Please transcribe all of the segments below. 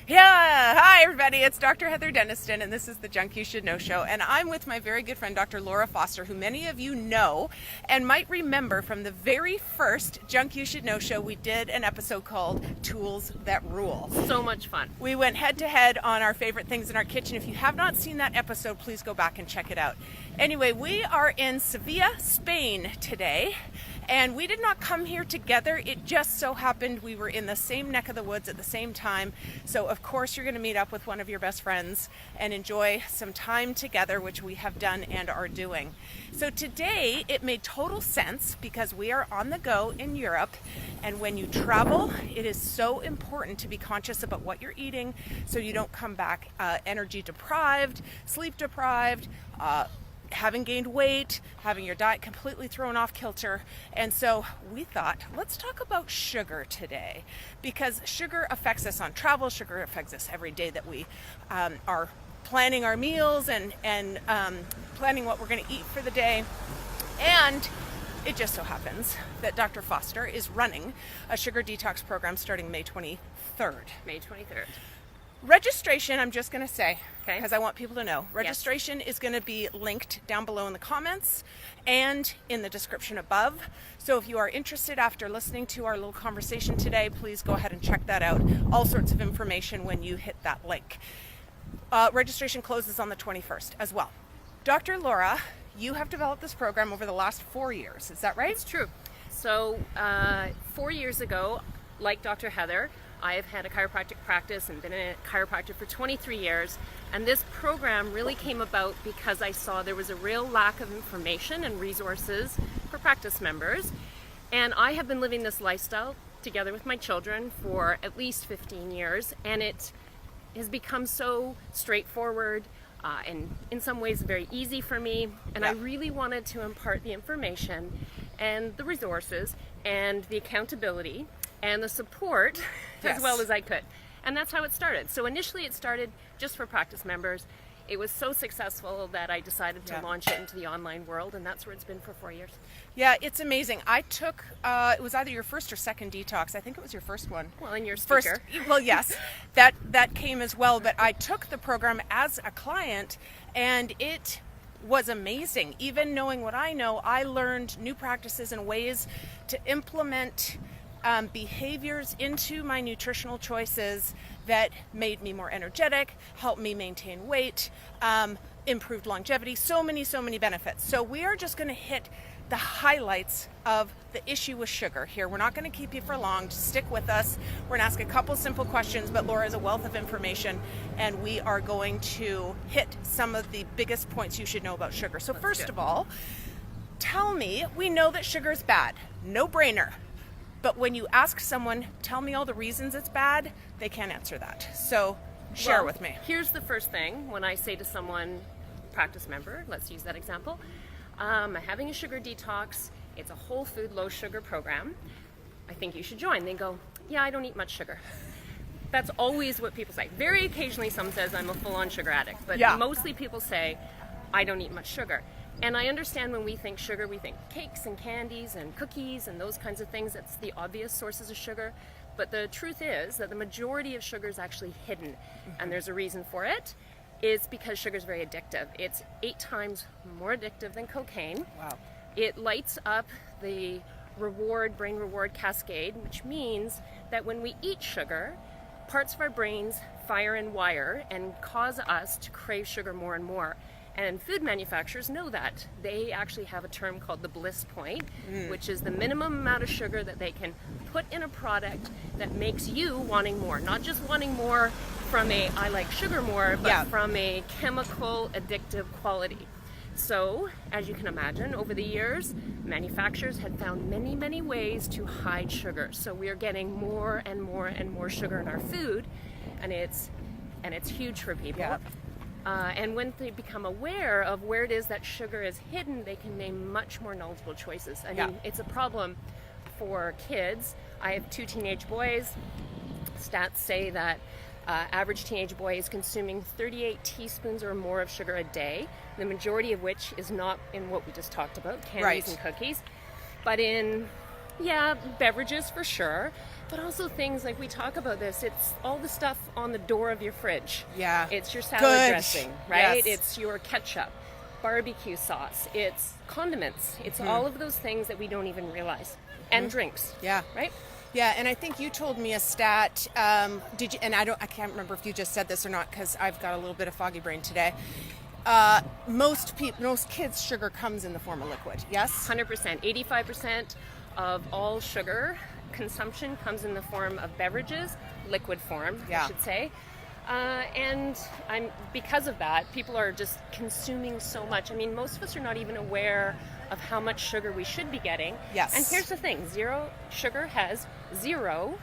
Yeah, hi everybody, it's Dr. Heather Deniston and this is the Junk You Should Know Show, and I'm with my very good friend Dr. Laura Foster, who many of you know and might remember from the very first Junk You Should Know Show. We did an episode called Tools That Rule. So much fun. We went head to head on our favorite things in our kitchen. If you have not seen that episode, please go back and check it out. Anyway, we are in Seville, Spain today. And we did not come here together. It just so happened we were in the same neck of the woods at the same time. So of course you're going to meet up with one of your best friends and enjoy some time together, which we have done and are doing. So today it made total sense because we are on the go in Europe. And when you travel, it is so important to be conscious about what you're eating so you don't come back energy deprived, sleep deprived, having gained weight, having your diet completely thrown off kilter. And so we thought, let's talk about sugar today, because sugar affects us on travel. Sugar affects us every day that we are planning our meals and planning what we're going to eat for the day. And it just so happens that Dr. Foster is running a sugar detox program starting May 23rd. May 23rd. Registration, I'm just going to say, Okay. because I want people to know, registration is going to be linked down below in the comments and in the description above. So if you are interested after listening to our little conversation today, please go ahead and check that out. All sorts of information when you hit that link. Registration closes on the 21st as well. Dr. Laura, you have developed this program over the last 4 years. Is that right? It's true. So 4 years ago, like Dr. Heather, I have had a chiropractic practice and been a chiropractor for 23 years. And this program really came about because I saw there was a real lack of information and resources for practice members. And I have been living this lifestyle together with my children for at least 15 years. And it has become so straightforward and in some ways very easy for me. And I really wanted to impart the information and the resources and the accountability and the support as well as I could. And that's how it started. So initially it started just for practice members. It was so successful that I decided to launch it into the online world, and that's where it's been for 4 years. Yeah, it's amazing. I took, it was either your first or second detox. I think it was your first one. Well, and your speaker. Well, yes, that came as well. But I took the program as a client, and it was amazing. Even knowing what I know, I learned new practices and ways to implement behaviors into my nutritional choices that made me more energetic, helped me maintain weight, improved longevity, so many benefits. So we are just going to hit the highlights of the issue with sugar here. We're not going to keep you for long. Just stick with us. We're going to ask a couple simple questions, but Laura is a wealth of information, and we are going to hit some of the biggest points you should know about sugar. So first of all, tell me, we know that sugar is bad. No brainer. But when you ask someone, tell me all the reasons it's bad, they can't answer that. So share with me. Here's the first thing when I say to someone, practice member, let's use that example, I'm having a sugar detox. It's a whole food, low sugar program. I think you should join. They go, yeah, I don't eat much sugar. That's always what people say. Very occasionally someone says I'm a full-on sugar addict, but mostly people say I don't eat much sugar. And I understand when we think sugar, we think cakes and candies and cookies and those kinds of things. That's the obvious sources of sugar. But the truth is that the majority of sugar is actually hidden. And there's a reason for it. It's because sugar is very addictive. It's 8 times more addictive than cocaine. Wow. It lights up the brain reward cascade, which means that when we eat sugar, parts of our brains fire and wire and cause us to crave sugar more and more. And food manufacturers know that. They actually have a term called the bliss point, which is the minimum amount of sugar that they can put in a product that makes you wanting more. Not just wanting more from a I like sugar more, but from a chemical addictive quality. So, as you can imagine, over the years, manufacturers had found many ways to hide sugar. So we are getting more and more sugar in our food, and it's huge for people. Yeah. And when they become aware of where it is that sugar is hidden, they can make much more knowledgeable choices. I mean, it's a problem for kids. I have 2 teenage boys. Stats say that average teenage boy is consuming 38 teaspoons or more of sugar a day, the majority of which is not in what we just talked about, candies and cookies, but in, beverages for sure. But also things like, we talk about this, it's all the stuff on the door of your fridge. Yeah. It's your salad Good. dressing, right? Yes. It's your ketchup, barbecue sauce, it's condiments. It's all of those things that we don't even realize. And drinks. Yeah. Right? Yeah, and I think you told me a stat. Did you? And I can't remember if you just said this or not, because I've got a little bit of foggy brain today. Most kids' sugar comes in the form of liquid. Yes. 100%. 85% of all sugar consumption comes in the form of beverages, liquid form, Yeah. I should say. And because of that, people are just consuming so much. I mean, most of us are not even aware of how much sugar we should be getting. Yes. And here's the thing, sugar has zero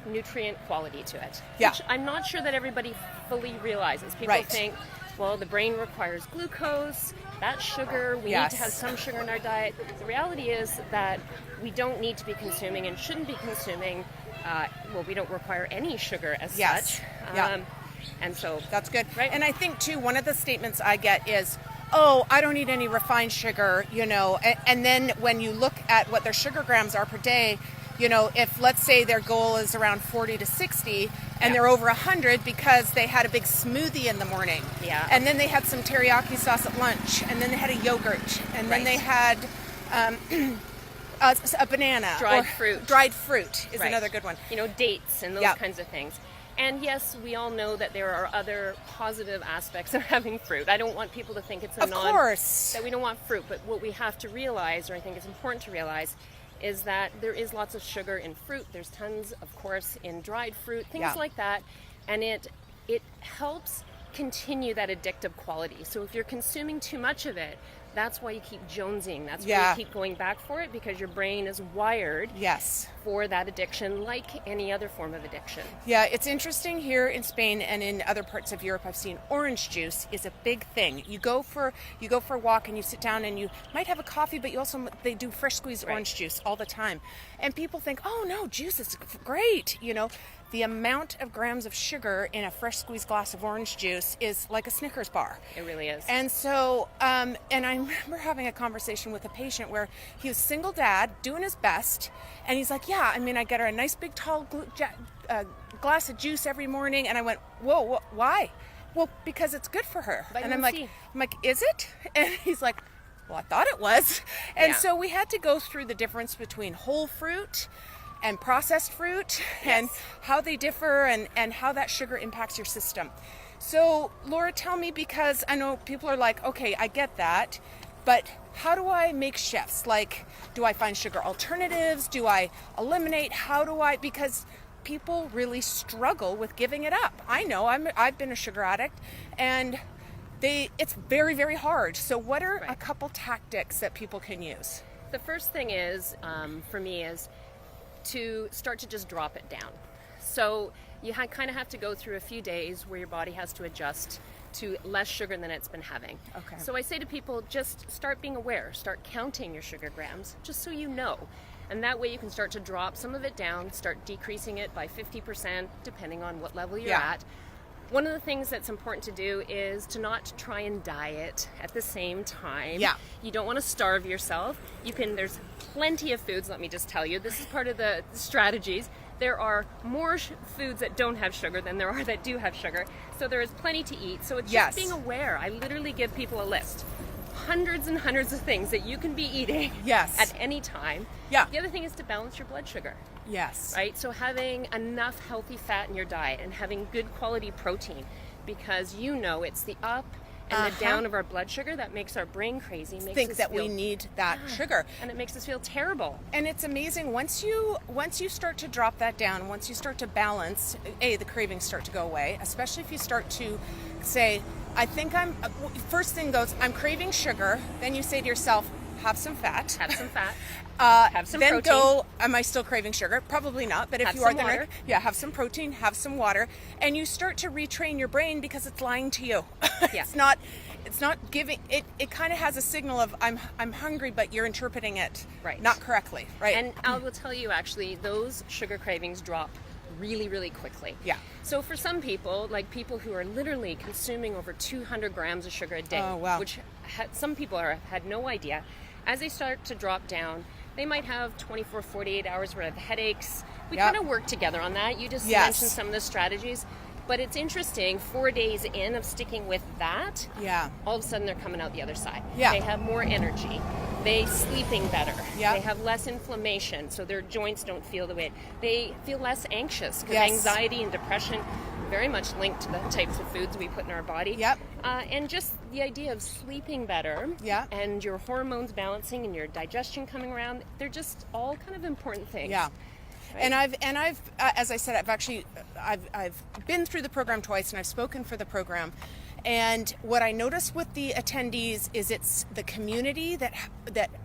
nutrient quality to it. Yeah. Which I'm not sure that everybody fully realizes. People Right. think, well, the brain requires glucose, that's sugar, we need to have some sugar in our diet. The reality is that we don't need to be consuming and shouldn't be consuming, we don't require any sugar as Yes. such. Yeah. And so That's good. Right. And I think, too, one of the statements I get is, oh, I don't need any refined sugar, and then when you look at what their sugar grams are per day, if, let's say, their goal is around 40 to 60 and they're over 100 because they had a big smoothie in the morning. Yeah. And then they had some teriyaki sauce at lunch, and then they had a yogurt, and then they had a banana. Dried fruit. Dried fruit is Right. another good one. Dates and those Yeah. kinds of things. And yes, we all know that there are other positive aspects of having fruit. I don't want people to think it's Of course. that we don't want fruit, but what we have to realize, or I think it's important to realize, is that there is lots of sugar in fruit. There's tons, of course, in dried fruit, things Yeah. like that, and it helps continue that addictive quality. So if you're consuming too much of it, that's why you keep jonesing. That's why Yeah. you keep going back for it, because your brain is wired Yes. for that addiction, like any other form of addiction. Yeah, it's interesting here in Spain and in other parts of Europe. I've seen orange juice is a big thing. You go for a walk and you sit down and you might have a coffee, but they do fresh squeezed orange juice all the time. And people think, oh no, juice is great. The amount of grams of sugar in a fresh squeezed glass of orange juice is like a Snickers bar. It really is. And so, and I remember having a conversation with a patient where he was single dad, doing his best, and he's like, yeah, I get her a nice big tall glass of juice every morning, and I went, whoa, why? Well, because it's good for her. Vitamin and I'm C. like, is it? And he's like, well, I thought it was. And Yeah. so we had to go through the difference between whole fruit and processed fruit and how they differ and how that sugar impacts your system. So, Laura, tell me, because I know people are like, okay, I get that, but how do I make shifts? Like, do I find sugar alternatives? Do I eliminate? Because people really struggle with giving it up. I know, I've been a sugar addict, and it's very, very hard. So what are a couple tactics that people can use? The first thing is, for me, is to start to just drop it down. So you kind of have to go through a few days where your body has to adjust to less sugar than it's been having. Okay. So I say to people, just start being aware, start counting your sugar grams, just so you know. And that way you can start to drop some of it down, start decreasing it by 50%, depending on what level you're at. One of the things that's important to do is to not try and diet at the same time. Yeah. You don't want to starve yourself. There's plenty of foods, let me just tell you. This is part of the strategies. There are more foods that don't have sugar than there are that do have sugar. So there is plenty to eat. So it's just being aware. I literally give people a list. Hundreds and hundreds of things that you can be eating at any time. Yeah. The other thing is to balance your blood sugar. Yes. Right? So having enough healthy fat in your diet and having good quality protein, because it's the up and the down of our blood sugar that makes our brain crazy. Think that we need that sugar. And it makes us feel terrible. And it's amazing, once you start to drop that down, once you start to balance, the cravings start to go away, especially if you start to say, first thing goes, I'm craving sugar. Then you say to yourself, have some fat. Have some fat. Have some then protein. go, am I still craving sugar? Probably not, but if Have you are, some then water. have some protein, have some water, and you start to retrain your brain because it's lying to you. Yeah. It's not giving it. It kind of has a signal of I'm hungry, but you're interpreting it not correctly, right? And I will tell you, actually, those sugar cravings drop really, really quickly. Yeah. So for some people, like people who are literally consuming over 200 grams of sugar a day, Oh, wow. which some people had no idea, as they start to drop down, they might have 24, 48 hours worth of headaches. we Yep. kind of work together on that. You just Yes. mentioned some of the strategies. But it's interesting, 4 days in of sticking with that, Yeah. all of a sudden they're coming out the other side. Yeah. They have more energy. They sleeping better. Yeah. They have less inflammation, so their joints don't feel the way. They feel less anxious because Yes. anxiety and depression very much linked to the types of foods we put in our body. Yep. And just the idea of sleeping better Yeah. and your hormones balancing and your digestion coming around, they're just all kind of important things. Yeah. Right? And I've as I said, I've been through the program twice, and I've spoken for the program. And what I notice with the attendees is it's the community that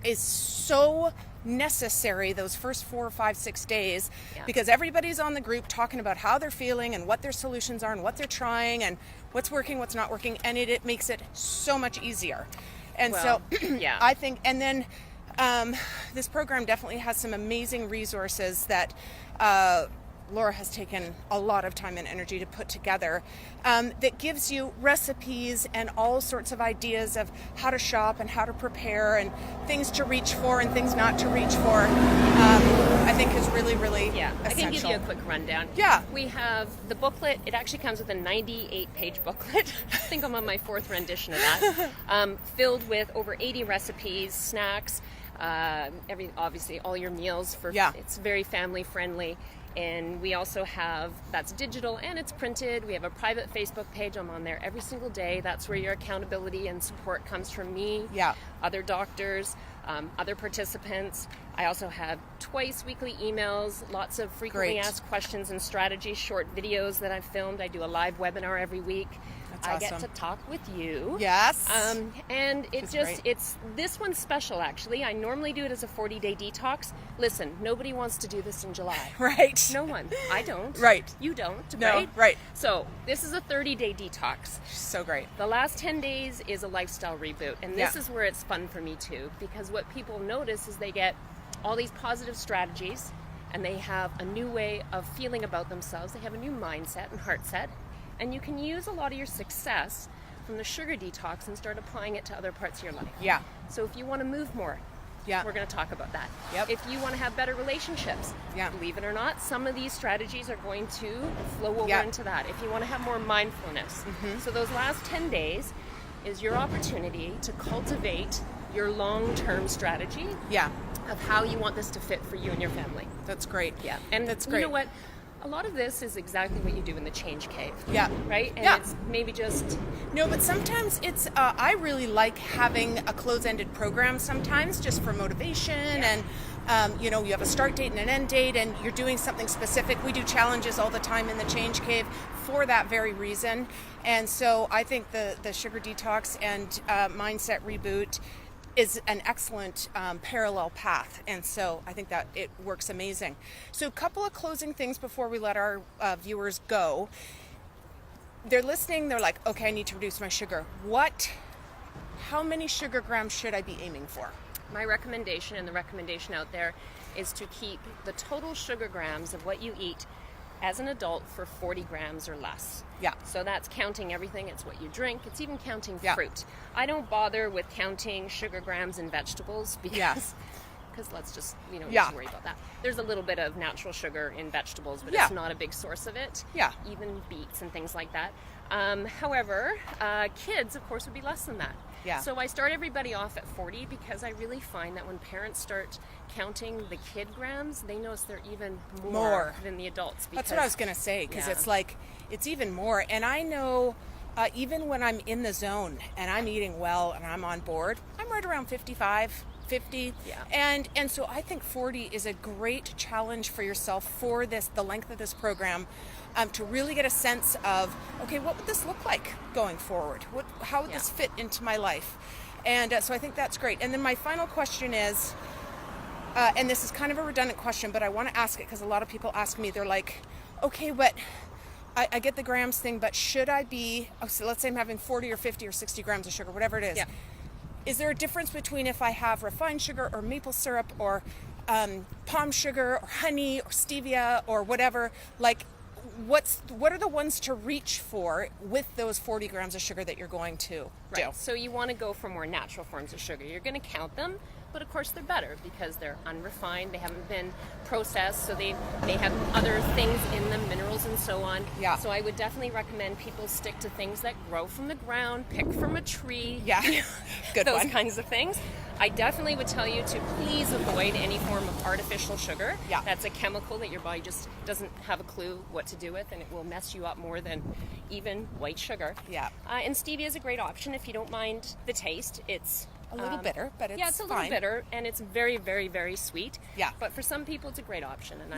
is so necessary those first 4, 5, 6 days, Yeah. because everybody's on the group talking about how they're feeling and what their solutions are and what they're trying and what's working, what's not working, and it makes it so much easier. And Well, so yeah. I think, and then this program definitely has some amazing resources that Laura has taken a lot of time and energy to put together, that gives you recipes and all sorts of ideas of how to shop and how to prepare and things to reach for and things not to reach for. I think is really, really Yeah, I essential. can give you a quick rundown. Yeah. We have the booklet. It actually comes with a 98-page booklet. I think I'm on my 4th rendition of that. Filled with over 80 recipes, snacks, obviously all your meals. Yeah. It's very family friendly. And we also have, that's digital and it's printed. We have a private Facebook page. I'm on there every single day. That's where your accountability and support comes from me, Yeah. other doctors, other participants. I also have twice weekly emails, lots of frequently Great. asked questions and strategies, short videos that I've filmed. I do a live webinar every week. That's I get awesome. to talk with you. Yes. And it Which is just, great. it's, this one's special actually. I normally do it as a 40-day detox. Listen, nobody wants to do this in July. Right. No one. I don't. Right. You don't, No, right? right. So this is a 30-day detox. So great. The last 10 days is a lifestyle reboot. And this Yeah. is where it's fun for me too, because what people notice is they get all these positive strategies and they have a new way of feeling about themselves. They have a new mindset and heart set. And you can use a lot of your success from the sugar detox and start applying it to other parts of your life. Yeah. So if you want to move more, Yeah. we're going to talk about that. Yep. If you want to have better relationships, Yeah. believe it or not, some of these strategies are going to flow over Yeah. into that. If you want to have more mindfulness. So those last 10 days is your opportunity to cultivate your long-term strategy Yeah. of how you want this to fit for you and your family. That's great. Yeah. And that's you great. know what? A lot of this is exactly what you do in the change cave. Yeah. Right? And Yeah. it's maybe just No, but sometimes it's, I really like having a close-ended program sometimes just for motivation and, you have a start date and an end date and you're doing something specific. We do challenges all the time in the Change Cave for that very reason. And so I think the sugar detox and mindset reboot is an excellent parallel path, and so I think that it works amazing. So a couple of closing things before we let our viewers go. They're listening, they're like, okay, I need to reduce my sugar. How many sugar grams should I be aiming for? my recommendation, and the recommendation out there, is to keep the total sugar grams of what you eat as an adult for 40 grams or less. Yeah. So that's counting everything. It's what you drink. It's even counting Yeah. fruit. I don't bother with counting sugar grams in vegetables because Yes. let's just, need Yeah. to worry about that. There's a little bit of natural sugar in vegetables, but Yeah. it's not a big source of it. Yeah. Even beets and things like that. However, kids, of course, would be less than that. Yeah. So I start everybody off at 40 because I really find that when parents start counting the kid grams, they notice they're even more than the adults. That's what I was going to say, because Yeah. it's like, it's even more. And I know even when I'm in the zone and I'm eating well and I'm on board, I'm right around 55, 50. Yeah. And so I think 40 is a great challenge for yourself for the length of this program, to really get a sense of, okay, what would this look like going forward? How would this fit into my life? And so I think that's great. And then my final question is, and this is kind of a redundant question, but I want to ask it because a lot of people ask me, they're like, okay, but I get the grams thing, but should I be, so let's say I'm having 40 or 50 or 60 grams of sugar, whatever it is. Yeah. Is there a difference between if I have refined sugar or maple syrup or palm sugar or honey or stevia or whatever? Like, what are the ones to reach for with those 40 grams of sugar that you're going to do? Right. So you want to go for more natural forms of sugar. You're going to count them, but of course they're better because they're unrefined, they haven't been processed, so they have other things in them, minerals and so on. Yeah. So I would definitely recommend people stick to things that grow from the ground, pick from a tree. Yeah, good those one. kinds of things. I definitely would tell you to please avoid any form of artificial sugar. Yeah. That's a chemical that your body just doesn't have a clue what to do with, and it will mess you up more than even white sugar. Yeah. And stevia is a great option if you don't mind the taste. It's A little bitter, but it's yeah, it's a little fine. bitter, and it's very, very, very sweet. Yeah. But for some people, it's a great option. And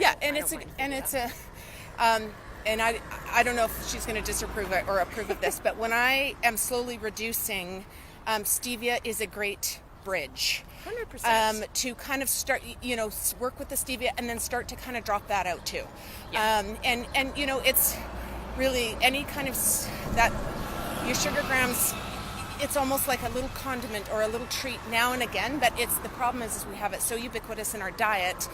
and I don't know if she's going to disapprove it or approve of this, but when I am slowly reducing, stevia is a great bridge. 100%. To kind of start, work with the stevia and then start to kind of drop that out too. Yeah. And it's really any kind of that your sugar grams. It's almost like a little condiment or a little treat now and again, but the problem is we have it so ubiquitous in our diet.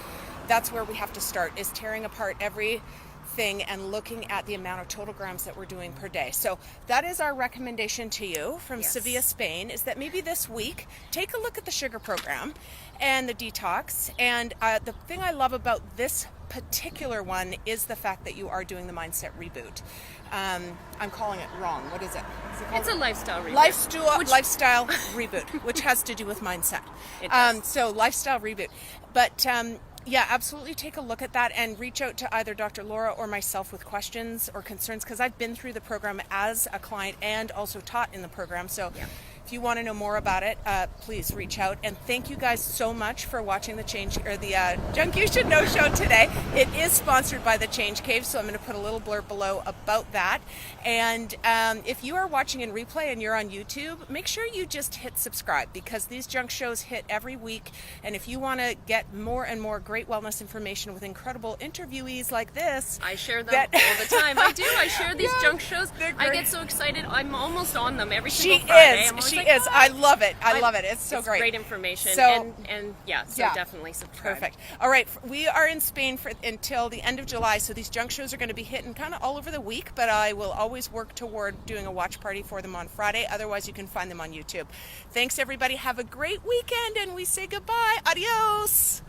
That's where we have to start, is tearing apart everything and looking at the amount of total grams that we're doing per day. So that is our recommendation to you from Seville, Spain, is that maybe this week take a look at the sugar program and the detox. And the thing I love about this particular one is the fact that you are doing the mindset reboot. I'm calling it wrong. What is it? It's a lifestyle reboot. Lifestyle reboot, which has to do with mindset. It does. So lifestyle reboot. But yeah, absolutely take a look at that and reach out to either Dr. Laura or myself with questions or concerns, because I've been through the program as a client and also taught in the program. So if you want to know more about it, please reach out. And thank you guys so much for watching the Junk You Should Know show today. It is sponsored by the Change Cave, so I'm going to put a little blurb below about that. And if you are watching in replay and you're on YouTube, make sure you just hit subscribe, because these junk shows hit every week. And if you want to get more and more great wellness information with incredible interviewees like this, I share them all the time. I do. I share these junk shows. They're I great. get so excited. I'm almost on them every single Friday. She is. I love it. I love it. It's so great. Great information. So, Definitely subscribe. Perfect. All right. We are in Spain until the end of July, so these junk shows are going to be hitting kind of all over the week, but I will always work toward doing a watch party for them on Friday. Otherwise, you can find them on YouTube. Thanks, everybody. Have a great weekend, and we say goodbye. Adios.